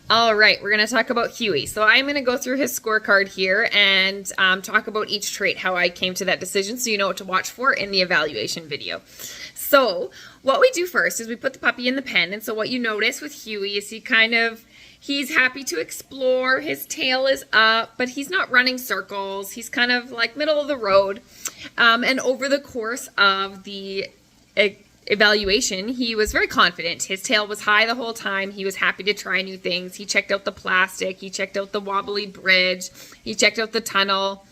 All right, we're going to talk about Huey. So I'm going to go through his scorecard here and talk about each trait, how I came to that decision, so you know what to watch for in the evaluation video. So what we do first is we put the puppy in the pen, and so what you notice with Huey is he's happy to explore, his tail is up, but he's not running circles. He's kind of like middle of the road. And over the course of the evaluation, he was very confident. His tail was high the whole time. He was happy to try new things. He checked out the plastic. He checked out the wobbly bridge. He checked out the tunnel.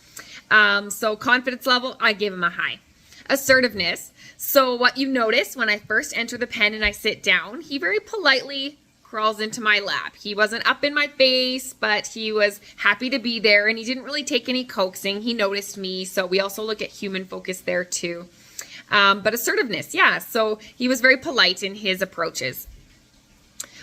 So confidence level, I gave him a high. Assertiveness. So what you notice when I first enter the pen and I sit down, he very politely crawls into my lap. He wasn't up in my face, but he was happy to be there, and he didn't really take any coaxing. He noticed me, so we also look at human focus there too. But assertiveness, yeah, so he was very polite in his approaches.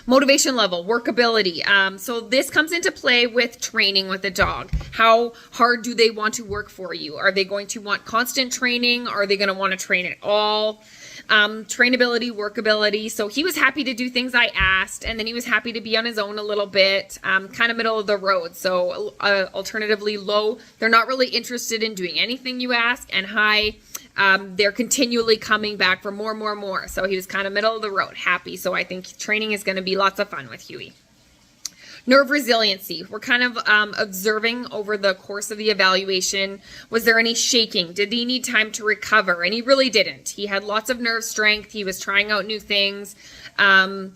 Motivation level, workability. So this comes into play with training with a dog. How hard do they want to work for you? Are they going to want constant training? Are they going to want to train at all? Trainability, workability. So he was happy to do things I asked, and then he was happy to be on his own a little bit, kind of middle of the road. So alternatively, low, they're not really interested in doing anything you ask, and high, they're continually coming back for more. So he was kind of middle of the road, happy. So I think training is going to be lots of fun with Huey. Nerve resiliency. We're kind of observing over the course of the evaluation. Was there any shaking? Did he need time to recover? And he really didn't. He had lots of nerve strength. He was trying out new things. And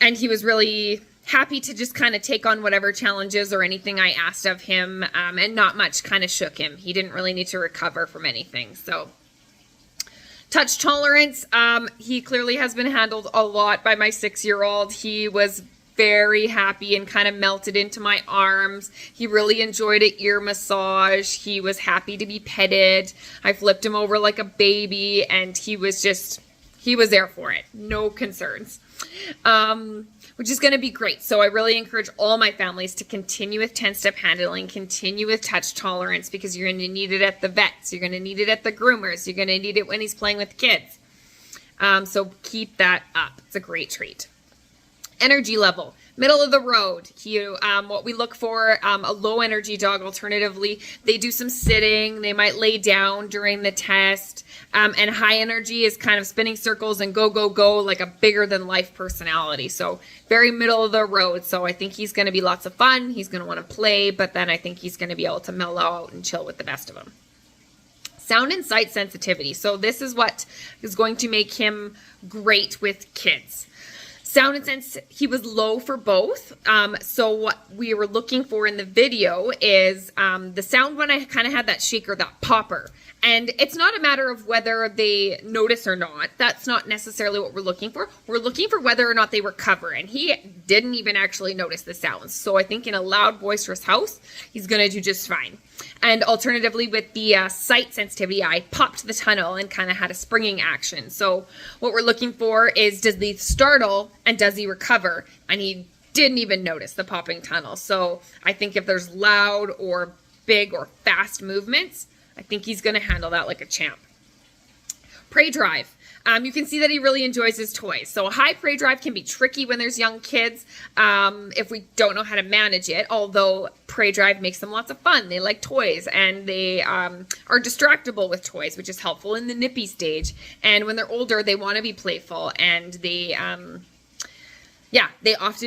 he was really happy to just kind of take on whatever challenges or anything I asked of him. And not much kind of shook him. He didn't really need to recover from anything. So touch tolerance. He clearly has been handled a lot by my 6-year-old. He was very happy and kind of melted into my arms. He really enjoyed an ear massage. He was happy to be petted. I flipped him over like a baby, and he was there for it. No concerns. Which is going to be great. So I really encourage all my families to continue with 10-step handling, continue with touch tolerance, because you're going to need it at the vets. You're going to need it at the groomers. You're going to need it when he's playing with kids. So keep that up. It's a great trait. Energy level, middle of the road. What we look for, a low energy dog. Alternatively, they do some sitting. They might lay down during the test. And high energy is kind of spinning circles and go, like a bigger than life personality. So very middle of the road. So I think he's going to be lots of fun. He's going to want to play, but then I think he's going to be able to mellow out and chill with the best of them. Sound and sight sensitivity. So this is what is going to make him great with kids. Sound and sense, he was low for both. So what we were looking for in the video is the sound when I kind of had that shaker, that popper. And it's not a matter of whether they notice or not. That's not necessarily what we're looking for. We're looking for whether or not they recover. And he didn't even actually notice the sounds. So I think in a loud, boisterous house, he's going to do just fine. And alternatively, with the sight sensitivity, I popped the tunnel and kind of had a springing action. So what we're looking for is, does he startle and does he recover? And he didn't even notice the popping tunnel. So I think if there's loud or big or fast movements, I think he's going to handle that like a champ. Prey drive. You can see that he really enjoys his toys. So a high prey drive can be tricky when there's young kids if we don't know how to manage it, although prey drive makes them lots of fun. They like toys, and they are distractible with toys, which is helpful in the nippy stage. And when they're older, they want to be playful, and they often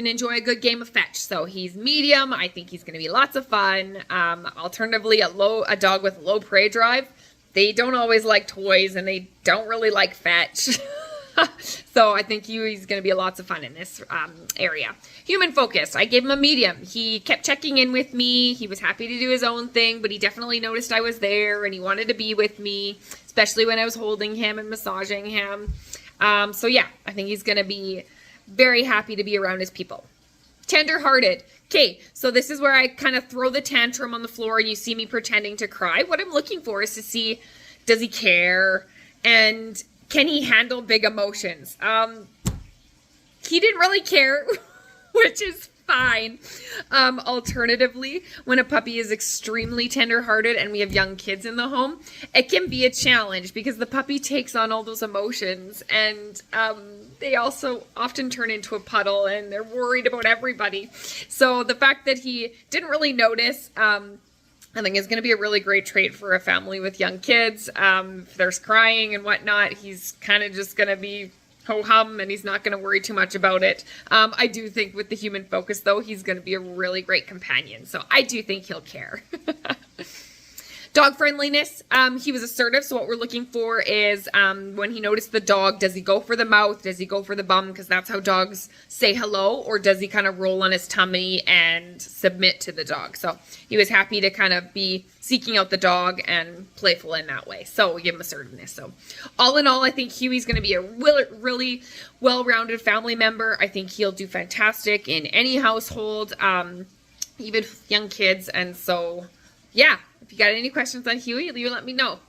enjoy a good game of fetch. So he's medium. I think he's going to be lots of fun. Alternatively, a dog with low prey drive, they don't always like toys, and they don't really like fetch. So I think he's going to be lots of fun in this area. Human focus. I gave him a medium. He kept checking in with me. He was happy to do his own thing, but he definitely noticed I was there, and he wanted to be with me, especially when I was holding him and massaging him. So yeah, I think he's going to be very happy to be around his people. Tender-hearted. Okay, so this is where I kind of throw the tantrum on the floor and you see me pretending to cry. What I'm looking for is to see, does he care? And can he handle big emotions? He didn't really care, which is fine. Alternatively, when a puppy is extremely tender-hearted and we have young kids in the home, it can be a challenge because the puppy takes on all those emotions, and they also often turn into a puddle and they're worried about everybody. So the fact that he didn't really notice, I think is going to be a really great trait for a family with young kids. If there's crying and whatnot, he's kind of just going to be ho-hum and he's not going to worry too much about it. I do think with the human focus, though, he's going to be a really great companion. So I do think he'll care. Dog friendliness, he was assertive, so what we're looking for is when he noticed the dog, does he go for the mouth, does he go for the bum, because that's how dogs say hello, or does he kind of roll on his tummy and submit to the dog? So he was happy to kind of be seeking out the dog and playful in that way, so we give him assertiveness. So all in all, I think Huey's going to be a really well-rounded family member. I think he'll do fantastic in any household, even young kids, and so yeah. If you got any questions on Huey, you let me know.